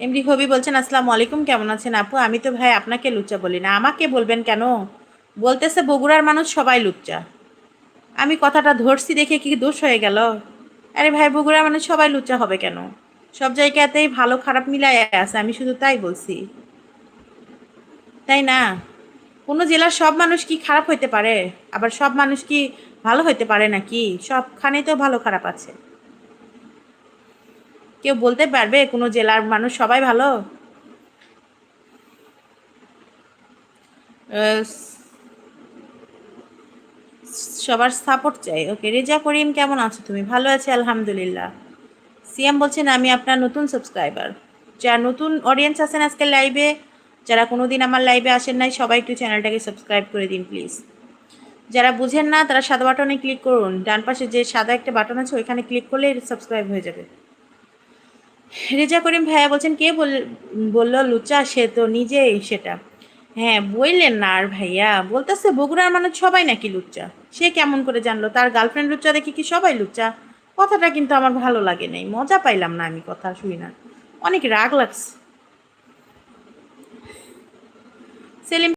MD হবি বলছেন আসসালামু আলাইকুম, কেমন আছেন আপু? আমি তো ভাই আপনাকে লুচ্চা বলি না, আমাকে বলবেন কেন? বলতেছে বগুড়ার মানুষ সবাই লুচ্চা। আমি কথাটা ধরছি দেখে কি দোষ হয়ে গেল? আরে ভাই, বগুড়ার মানুষ সবাই লুচ্চা হবে কেন? সব জায়গাতেই ভালো খারাপ মিলাই আছে, আমি শুধু তাই বলছি, তাই না? কোনো জেলার সব মানুষ কি খারাপ হইতে পারে? আবার সব মানুষ কি ভালো হইতে পারে নাকি? সবখানেই তো ভালো খারাপ আছে। কেউ বলতে পারবে কোনো জেলার মানুষ সবাই ভালো? আহ, সবার সাপোর্ট চাই। ওকে, রেজা করিম কেমন আছো তুমি? ভালো আছি আলহামদুলিল্লাহ। সিয়াম বলছেন আমি আপনার নতুন সাবস্ক্রাইবার। যারা নতুন অডিয়েন্স আছেন আজকে লাইভে, যারা কোনোদিন আমার লাইভে আসেন নাই, সবাই একটু চ্যানেলটাকে সাবস্ক্রাইব করে দিন প্লিজ। যারা বুঝেন না তারা সাদা বাটনে ক্লিক করুন, ডান পাশে যে সাদা একটা বাটন আছে ওইখানে ক্লিক করলে সাবস্ক্রাইব হয়ে যাবে। রেজা করিম ভাইয়া বলছেন কে বললো লুচা? সে তো নিজেই সেটা। হ্যাঁ বললেন না আর ভাইয়া, বলতেছে বগুড়ার মানুষ সবাই নাকি লুচ্চা। সে কেমন করে জানলো? তার গার্লফ্রেন্ড লুচ্চা দেখি কি সবাই লুচ্চা? কথাটা কিন্তু আমার ভালো লাগে নাই, মজা পাইলাম না আমি কথা শুই না, অনেক রাগ লাগছে। সেলিম